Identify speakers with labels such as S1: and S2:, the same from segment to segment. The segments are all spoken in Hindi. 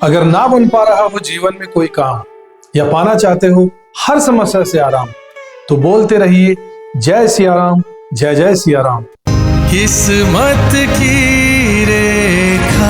S1: अगर ना बन पा रहा हो जीवन में कोई काम या पाना चाहते हो हर समस्या से आराम, तो बोलते रहिए जय सिया राम, जय जय सिया राम।
S2: किस्मत की रेखा।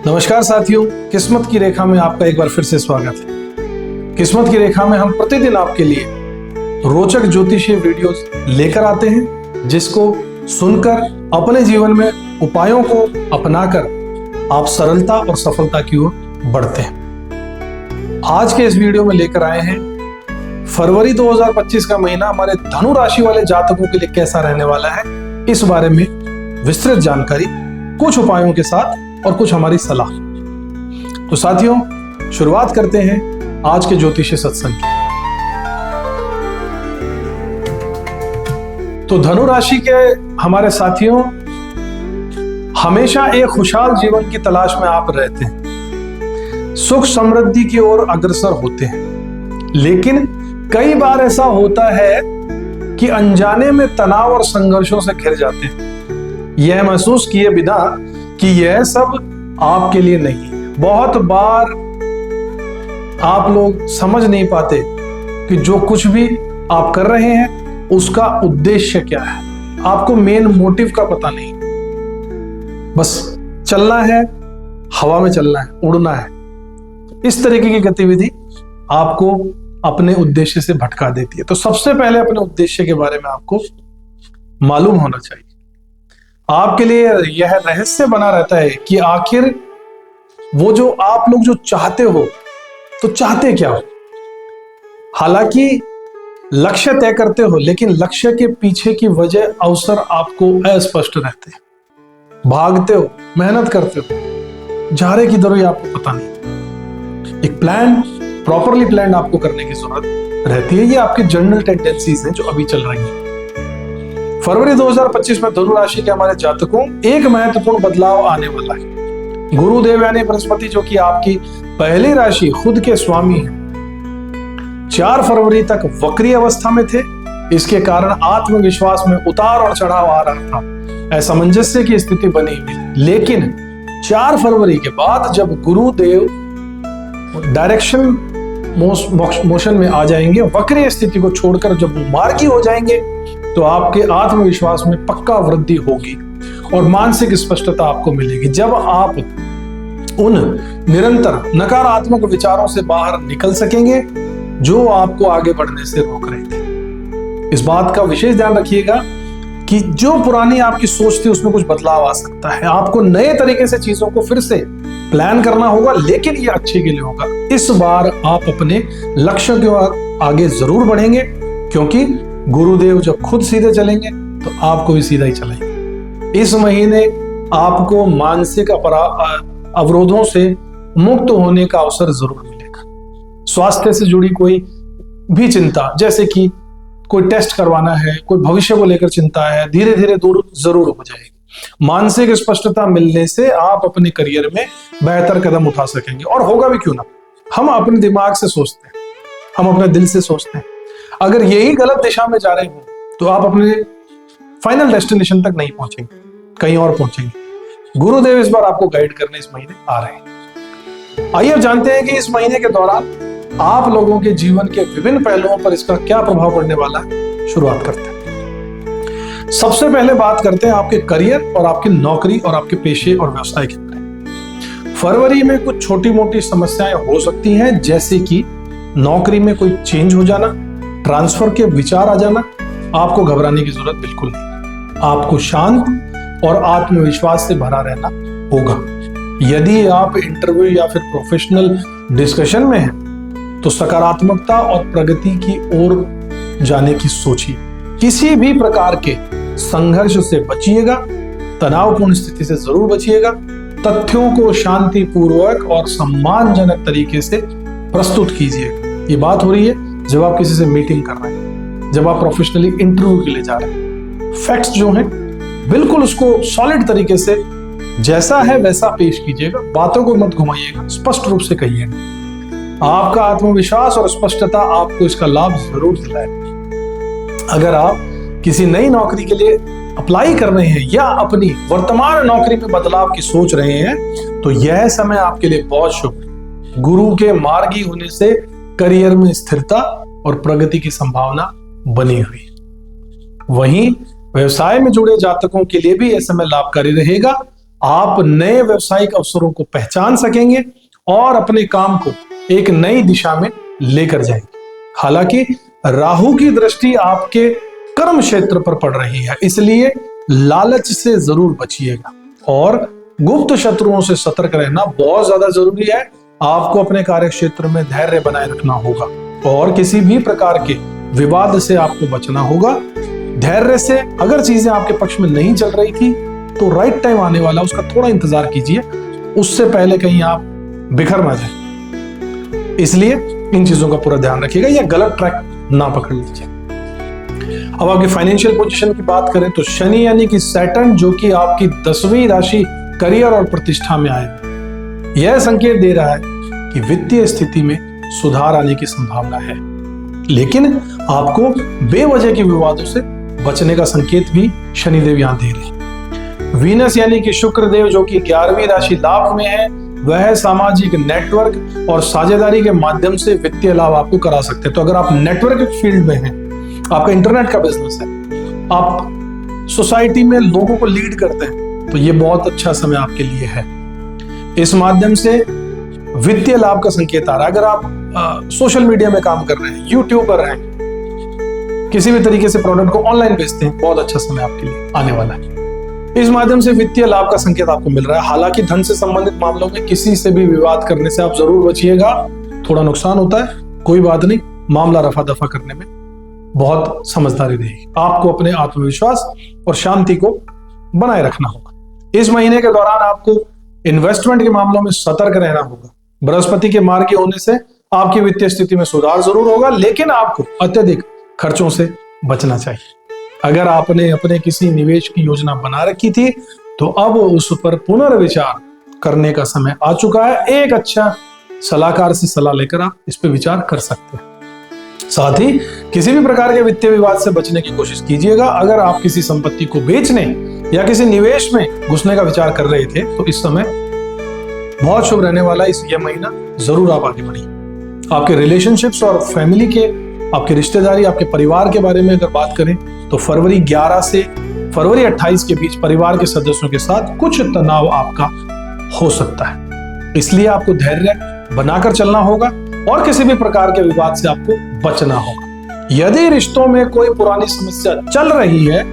S1: नमस्कार साथियों, किस्मत की रेखा में आपका एक बार फिर से स्वागत है। किस्मत की रेखा में हम प्रतिदिन आपके लिए रोचक ज्योतिषीय वीडियोस लेकर आते हैं, जिसको सुनकर अपने जीवन में उपायों को अपनाकर आप सरलता और सफलता की ओर बढ़ते हैं। आज के इस वीडियो में लेकर आए हैं फरवरी 2025 का महीना हमारे धनु राशि वाले जातकों के लिए कैसा रहने वाला है, इस बारे में विस्तृत जानकारी कुछ उपायों के साथ और कुछ हमारी सलाह। तो साथियों, शुरुआत करते हैं आज के ज्योतिषीय सत्संग की। तो धनु राशि के हमारे साथियों, हमेशा एक खुशहाल जीवन की तलाश में आप रहते हैं, सुख समृद्धि की ओर अग्रसर होते हैं, लेकिन कई बार ऐसा होता है कि अनजाने में तनाव और संघर्षों से घिर जाते हैं, यह महसूस किए बिना कि यह सब आपके लिए नहीं। बहुत बार आप लोग समझ नहीं पाते कि जो कुछ भी आप कर रहे हैं उसका उद्देश्य क्या है। आपको मेन मोटिव का पता नहीं, बस चलना है, हवा में चलना है, उड़ना है। इस तरीके की गतिविधि आपको अपने उद्देश्य से भटका देती है। तो सबसे पहले अपने उद्देश्य के बारे में आपको मालूम होना चाहिए। आपके लिए यह रहस्य बना रहता है कि आखिर वो जो आप लोग जो चाहते हो, तो चाहते क्या हो। हालांकि लक्ष्य तय करते हो, लेकिन लक्ष्य के पीछे की वजह, अवसर आपको अस्पष्ट रहते हैं। भागते हो, मेहनत करते हो, जा रहे किधर हो आपको पता नहीं। एक प्लान, प्रॉपरली प्लान आपको करने की जरूरत रहती है। ये आपकी जनरल टेंडेंसीज हैं जो अभी चल रही हैं। फरवरी 2025 में धनु राशि के हमारे जातकों एक महत्वपूर्ण बदलाव आने वाला है। गुरुदेव यानी बृहस्पति, जो कि आपकी पहली राशि खुद के स्वामी है, 4 फरवरी तक वक्री अवस्था में थे। इसके कारण आत्मविश्वास में उतार और चढ़ाव आ रहा था, असमंजस्य की स्थिति बनी हुई। लेकिन 4 फरवरी के बाद जब गुरुदेव डायरेक्शन मोशन में आ जाएंगे, वक्री स्थिति को छोड़कर जब मार्गी हो जाएंगे, तो आपके आत्मविश्वास में पक्का वृद्धि होगी और मानसिक स्पष्टता आपको मिलेगी। जब आप उन निरंतर नकारात्मक विचारों से बाहर निकल सकेंगे जो आपको आगे बढ़ने से रोक रहे थे। इस बात का विशेष ध्यान रखिएगा कि जो पुरानी आपकी सोच थी उसमें कुछ बदलाव आ सकता है। आपको नए तरीके से चीजों को फिर से प्लान करना होगा, लेकिन ये अच्छे के लिए होगा। इस बार आप अपने लक्ष्य के आगे जरूर बढ़ेंगे, क्योंकि गुरुदेव जब खुद सीधे चलेंगे तो आपको भी सीधा ही चलेंगे। इस महीने आपको मानसिक अवरोधों से मुक्त होने का अवसर जरूर मिलेगा। स्वास्थ्य से जुड़ी कोई भी चिंता, जैसे कि कोई टेस्ट करवाना है, कोई भविष्य को लेकर चिंता है, धीरे धीरे दूर जरूर हो जाएगी। मानसिक स्पष्टता मिलने से आप अपने करियर में बेहतर कदम उठा सकेंगे, और होगा भी क्यों ना। हम अपने दिमाग से सोचते हैं, हम अपने दिल से सोचते हैं। अगर यही गलत दिशा में जा रहे हो तो आप अपने फाइनल डेस्टिनेशन तक नहीं पहुंचेंगे, कहीं और पहुंचेंगे। गुरुदेव इस बार आपको गाइड करने इस महीने आ रहे हैं। आइए अब जानते हैं कि इस महीने के दौरान आप लोगों के जीवन के विभिन्न पहलुओं पर इसका क्या प्रभाव पड़ने वाला है। शुरुआत करते हैं। सबसे पहले बात करते हैं आपके करियर और आपकी नौकरी और आपके पेशे और व्यवसाय के बारे में। फरवरी में कुछ छोटी मोटी समस्याएं हो सकती हैं, जैसे कि नौकरी में कोई चेंज हो जाना, ट्रांसफर के विचार आ जाना। आपको घबराने की जरूरत बिल्कुल नहीं। आपको शांत और आत्मविश्वास से भरा रहना होगा। यदि आप इंटरव्यू या फिर प्रोफेशनल डिस्कशन में हैं, तो सकारात्मकता और प्रगति की ओर जाने की सोचिए। किसी भी प्रकार के संघर्ष से बचिएगा, तनावपूर्ण स्थिति से जरूर बचिएगा। तथ्यों को शांतिपूर्वक और सम्मानजनक तरीके से प्रस्तुत कीजिएगा। ये बात हो रही है जब आप किसी से मीटिंग कर रहे हैं, जब आप प्रोफेशनली इंटरव्यू के लिए जा रहे हैं। फैक्ट्स जो हैं बिल्कुल उसको सॉलिड तरीके से जैसा है वैसा पेश कीजिएगा। बातों को मत घुमाइएगा, स्पष्ट रूप से कहिएगा। आपका आत्मविश्वास और स्पष्टता आपको इसका लाभ जरूर दिलाएगा। अगर आप किसी नई नौकरी के लिए अप्लाई कर रहे हैं या अपनी वर्तमान नौकरी में बदलाव की सोच रहे हैं तो यह समय आपके लिए बहुत शुभ है। गुरु के मार्गी होने से करियर में स्थिरता और प्रगति की संभावना बनी हुई। वहीं व्यवसाय में जुड़े जातकों के लिए भी यह समय लाभकारी रहेगा। आप नए व्यवसायिक अवसरों को पहचान सकेंगे और अपने काम को एक नई दिशा में लेकर जाएंगे। हालांकि राहु की दृष्टि आपके कर्म क्षेत्र पर पड़ रही है, इसलिए लालच से जरूर बचिएगा और गुप्त शत्रुओं से सतर्क रहना बहुत ज्यादा जरूरी है। आपको अपने कार्य क्षेत्र में धैर्य बनाए रखना होगा और किसी भी प्रकार के विवाद से आपको बचना होगा। धैर्य से अगर चीजें आपके पक्ष में नहीं चल रही थी तो राइट टाइम आने वाला, उसका थोड़ा इंतजार कीजिए, उससे पहले कहीं आप बिखर ना जाए। इसलिए इन चीजों का पूरा ध्यान रखिएगा या गलत ट्रैक ना पकड़ लीजिए। अब आपकी फाइनेंशियल पोजीशन की बात करें तो शनि यानी कि सैटर्न, जो कि आपकी 10वीं राशि करियर और प्रतिष्ठा में आए, यह संकेत दे रहा है कि वित्तीय स्थिति में सुधार आने की संभावना है, लेकिन आपको बेवजह के विवादों से बचने का संकेत भी शनिदेव यहां दे रहे हैं। वीनस यानी कि शुक्र देव, जो कि 11वीं राशि लाभ में है, वह सामाजिक नेटवर्क और साझेदारी के माध्यम से वित्तीय लाभ आपको करा सकते हैं। तो अगर आप नेटवर्क फील्ड में हैं, आपका इंटरनेट का बिजनेस है, आप सोसाइटी में लोगों को लीड करते हैं, तो ये बहुत अच्छा समय आपके लिए है। इस माध्यम से वित्तीय लाभ का संकेत आ रहा है। अगर आप सोशल मीडिया में काम कर रहे हैं, यूट्यूबर हैं, किसी भी तरीके से प्रोडक्ट को ऑनलाइन बेचते हैं, बहुत अच्छा समय आपके लिए आने वाला है। इस माध्यम से वित्तीय लाभ का संकेत आपको मिल रहा है। हालांकि धन से संबंधित मामलों में किसी से भी विवाद करने से आप जरूर बचिएगा, थोड़ा नुकसान होता है, कोई बात नहीं, मामला रफा दफा करने में बहुत समझदारी रहेगी। आपको अपने आत्मविश्वास और शांति को बनाए रखना होगा। इस महीने के दौरान आपको इन्वेस्टमेंट के मामलों में सतर्क रहना होगा। बृहस्पति के मार्गी होने से आपकी वित्तीय स्थिति में सुधार जरूर होगा, लेकिन आपको अत्यधिक खर्चों से बचना चाहिए। अगर आपने अपने किसी निवेश की योजना बना रखी थी तो अब उस पर पुनर्विचार करने का समय आ चुका है। एक अच्छा सलाहकार से सलाह लेकर आप इस पर विचार कर सकते हैं। साथ ही किसी भी प्रकार के वित्तीय विवाद से बचने की कोशिश कीजिएगा। अगर आप किसी संपत्ति को बेचने या किसी निवेश में घुसने का विचार कर रहे थे तो इस समय बहुत शुभ रहने वाला यह महीना, जरूर आप आगे बढ़िए। आपके रिलेशनशिप्स और फैमिली के, आपकी रिश्तेदारी, आपके परिवार के बारे में अगर बात करें तो फरवरी 11 से फरवरी 28 के बीच परिवार के सदस्यों के साथ कुछ तनाव आपका हो सकता है, इसलिए आपको धैर्य बनाकर चलना होगा और किसी भी प्रकार के विवाद से आपको बचना होगा। यदि रिश्तों में कोई पुरानी समस्या चल रही है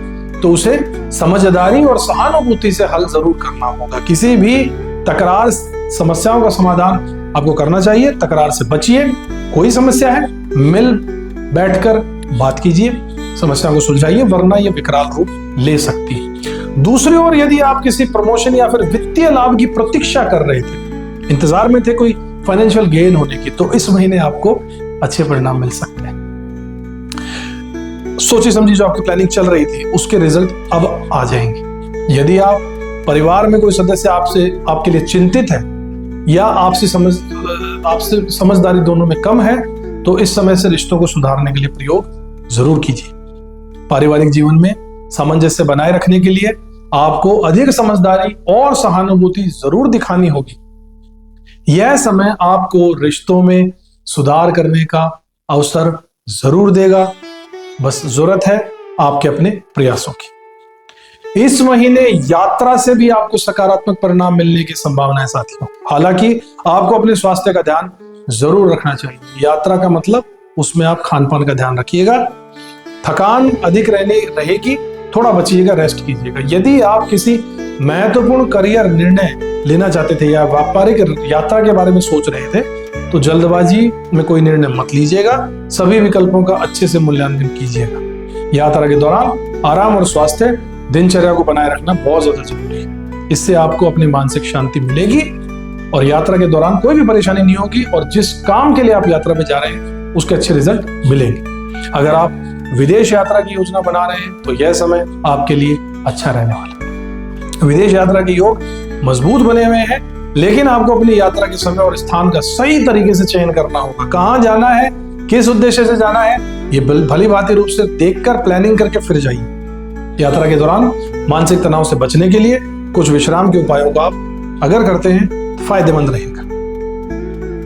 S1: तो उसे समझदारी और सहानुभूति से हल जरूर करना होगा। किसी भी तकरार समस्याओं का समाधान आपको करना चाहिए, तकरार से बचिए। कोई समस्या है, मिल बैठकर बात कीजिए, समस्या को सुलझाइए, वरना यह विकराल रूप ले सकती है। दूसरी ओर यदि आप किसी प्रमोशन या फिर वित्तीय लाभ की प्रतीक्षा कर रहे थे, इंतजार में थे कोई फाइनेंशियल गेन होने की, तो इस महीने आपको अच्छे परिणाम मिल सकते हैं। सोची समझी जो आपकी प्लानिंग चल रही थी उसके रिजल्ट अब आ जाएंगे। यदि आप परिवार में कोई सदस्य आपके लिए चिंतित है या आपसे समझदारी दोनों में कम है तो इस समय से रिश्तों को सुधारने के लिए प्रयोग जरूर कीजिए। पारिवारिक जीवन में सामंजस्य बनाए रखने के लिए आपको अधिक समझदारी और सहानुभूति जरूर दिखानी होगी। यह समय आपको रिश्तों में सुधार करने का अवसर जरूर देगा, बस जरूरत है आपके अपने प्रयासों की। इस महीने यात्रा से भी आपको सकारात्मक परिणाम मिलने की संभावना है साथियों। हालांकि आपको अपने स्वास्थ्य का ध्यान जरूर रखना चाहिए। यात्रा का मतलब उसमें आप खान पान का ध्यान रखिएगा। थकान अधिक रहेगी, थोड़ा बचिएगा, रेस्ट कीजिएगा। यदि आप किसी महत्वपूर्ण करियर निर्णय लेना चाहते थे या व्यापारिक यात्रा के बारे में सोच रहे थे तो जल्दबाजी में कोई निर्णय मत लीजिएगा। सभी विकल्पों का अच्छे से मूल्यांकन कीजिएगा। यात्रा के दौरान आराम और स्वास्थ्य दिनचर्या को बनाए रखना बहुत ज्यादा जरूरी है। इससे आपको अपनी मानसिक शांति मिलेगी और यात्रा के दौरान कोई भी परेशानी नहीं होगी और जिस काम के लिए आप यात्रा पे जा रहे हैं उसके अच्छे रिजल्ट मिलेंगे। अगर आप विदेश यात्रा की योजना बना रहे हैं तो यह समय आपके लिए अच्छा रहने वाला है। विदेश यात्रा के योग मजबूत बने हुए हैं, लेकिन आपको अपनी यात्रा के समय और स्थान का सही तरीके से चयन करना होगा। कहाँ जाना है, किस उद्देश्य से जाना है, ये भली भांति रूप से देखकर प्लानिंग करके फिर जाइए। यात्रा के दौरान मानसिक तनाव से बचने के लिए कुछ विश्राम के उपायों को आप अगर करते हैं तो फायदेमंद रहेगा।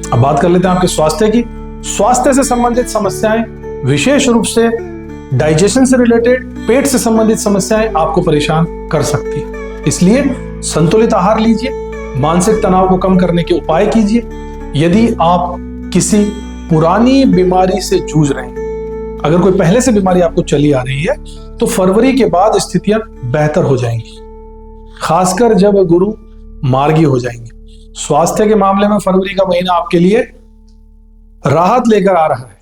S1: अब बात कर लेते हैं आपके स्वास्थ्य की। स्वास्थ्य से संबंधित समस्याएं, विशेष रूप से डाइजेशन से रिलेटेड, पेट से संबंधित समस्याएं आपको परेशान कर सकती है। इसलिए संतुलित आहार लीजिए, मानसिक तनाव को कम करने के उपाय कीजिए। यदि आप किसी पुरानी बीमारी से जूझ रहे हैं, अगर कोई पहले से बीमारी आपको चली आ रही है, तो फरवरी के बाद स्थितियां बेहतर हो जाएंगी, खासकर जब गुरु मार्गी हो जाएंगे। स्वास्थ्य के मामले में फरवरी का महीना आपके लिए राहत लेकर आ रहा है।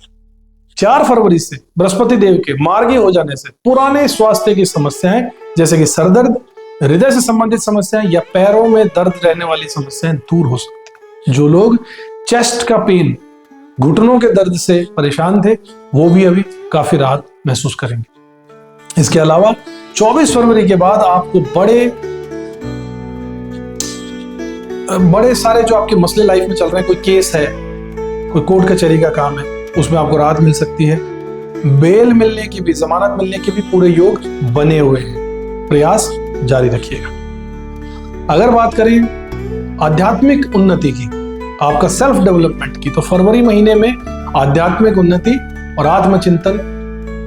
S1: 4 फरवरी से बृहस्पति देव के मार्गी हो जाने से पुराने स्वास्थ्य की समस्याएं जैसे कि सरदर्द, हृदय से संबंधित समस्याएं या पैरों में दर्द रहने वाली समस्याएं दूर हो सकती हैं। जो लोग चेस्ट का पेन, घुटनों के दर्द से परेशान थे, वो भी अभी काफी राहत महसूस करेंगे। इसके अलावा 24 फरवरी के बाद आपको बड़े सारे जो आपके मसले लाइफ में चल रहे हैं, कोई केस है, कोई कोर्ट कचहरी का काम है, उसमें आपको राहत मिल सकती है। बेल मिलने की भी, जमानत मिलने के भी पूरे योग बने हुए हैं। प्रयास जारी रखिएगा। अगर बात करें आध्यात्मिक उन्नति की, आपका सेल्फ डेवलपमेंट की, तो फरवरी महीने में आध्यात्मिक उन्नति और आत्मचिंतन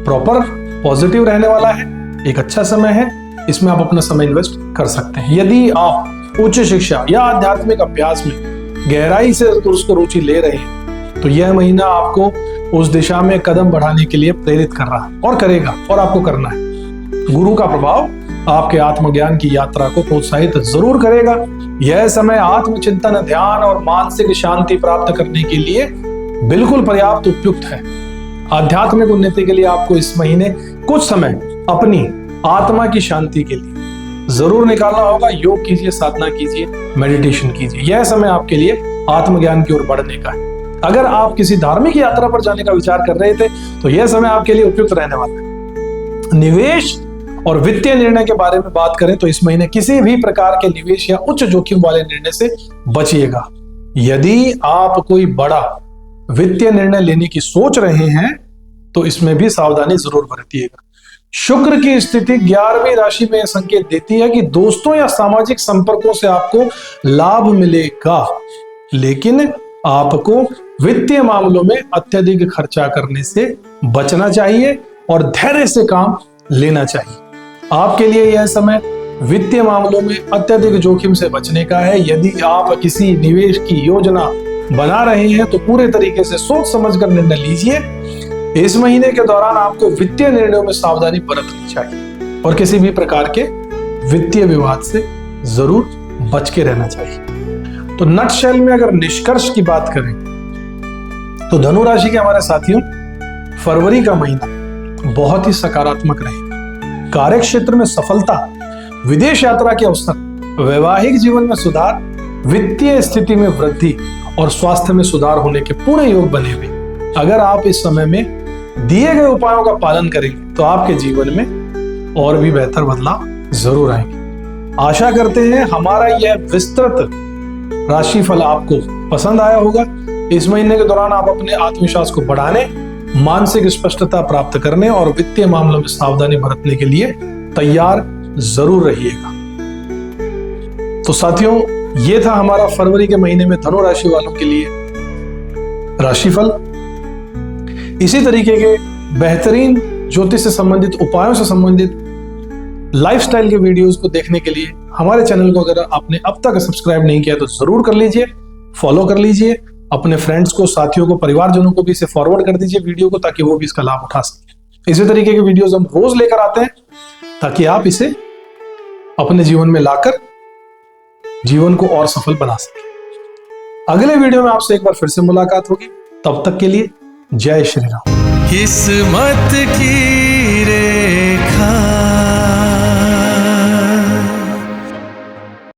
S1: प्रॉपर पॉजिटिव रहने वाला है। एक अच्छा समय है, इसमें आप अपना समय इन्वेस्ट कर सकते हैं। यदि आप उच्च शिक्षा या आध्यात्मिक अभ्यास में गहराई से उसको रुचि ले रहे हैं, तो यह महीना आपको उस दिशा में कदम बढ़ाने के लिए प्रेरित कर रहा है और करेगा, और आपको करना है। गुरु का प्रभाव आपके आत्मज्ञान की यात्रा को प्रोत्साहित जरूर करेगा। यह समय आत्मचिंतन, ध्यान और मानसिक शांति प्राप्त करने के लिए बिल्कुल पर्याप्त उपयुक्त है। आध्यात्मिक उन्नति के लिए आपको इस महीने कुछ समय अपनी आत्मा की शांति के लिए जरूर निकालना होगा। योग कीजिए, साधना कीजिए, मेडिटेशन कीजिए। यह समय आपके लिए आत्मज्ञान की ओर बढ़ने का है। अगर आप किसी धार्मिक यात्रा पर जाने का विचार कर रहे थे, तो यह समय आपके लिए उपयुक्त रहने वाला है। निवेश और वित्तीय निर्णय के बारे में बात करें तो इस महीने किसी भी प्रकार के निवेश या उच्च जोखिम वाले निर्णय से बचिएगा। यदि आप कोई बड़ा वित्तीय निर्णय लेने की सोच रहे हैं, तो इसमें भी सावधानी जरूर बरतिएगा। शुक्र की स्थिति 11वीं राशि में संकेत देती है कि दोस्तों या सामाजिक संपर्कों से आपको लाभ मिलेगा, लेकिन आपको वित्तीय मामलों में अत्यधिक खर्चा करने से बचना चाहिए और धैर्य से काम लेना चाहिए। आपके लिए यह समय वित्तीय मामलों में अत्यधिक जोखिम से बचने का है। यदि आप किसी निवेश की योजना बना रहे हैं, तो पूरे तरीके से सोच समझकर निर्णय लीजिए। इस महीने के दौरान आपको वित्तीय निर्णयों में सावधानी बरतनी चाहिए और किसी भी प्रकार के वित्तीय विवाद से जरूर बच के रहना चाहिए। तो नटशेल में अगर निष्कर्ष की बात करें, तो धनु राशि के हमारे साथियों, फरवरी का महीना बहुत ही सकारात्मक रहेगा। कार्य क्षेत्र में सफलता, विदेश यात्रा के अवसर, वैवाहिक जीवन में सुधार, वित्तीय स्थिति में वृद्धि और स्वास्थ्य में सुधार होने के पूरे योग बने हुए। अगर आप इस समय में दिए गए उपायों का पालन करेंगे, तो आपके जीवन में और भी बेहतर बदलाव जरूर आएंगे। आशा करते हैं हमारा यह विस्तृत राशिफल आपको पसंद आया होगा। इस महीने के दौरान आप अपने आत्मविश्वास को बढ़ाने, मानसिक स्पष्टता प्राप्त करने और वित्तीय मामलों में सावधानी बरतने के लिए तैयार जरूर रहिएगा। तो साथियों, ये था हमारा फरवरी के महीने में धनु राशि वालों के लिए राशिफल। इसी तरीके के बेहतरीन ज्योतिष से संबंधित, उपायों से संबंधित लाइफस्टाइल के वीडियोस को देखने के लिए हमारे चैनल को अगर आपने अब तक सब्सक्राइब नहीं किया तो जरूर कर लीजिए, फॉलो कर लीजिए। अपने फ्रेंड्स को, साथियों को, परिवारजनों को भी इसे फॉरवर्ड कर दीजिए वीडियो को, ताकि वो भी इसका लाभ उठा सके। इसी तरीके के वीडियोस हम रोज लेकर आते हैं, ताकि आप इसे अपने जीवन में लाकर जीवन को और सफल बना सके। अगले वीडियो में आपसे एक बार फिर से मुलाकात होगी। तब तक के लिए जय श्री राम।
S2: किस्मत की रे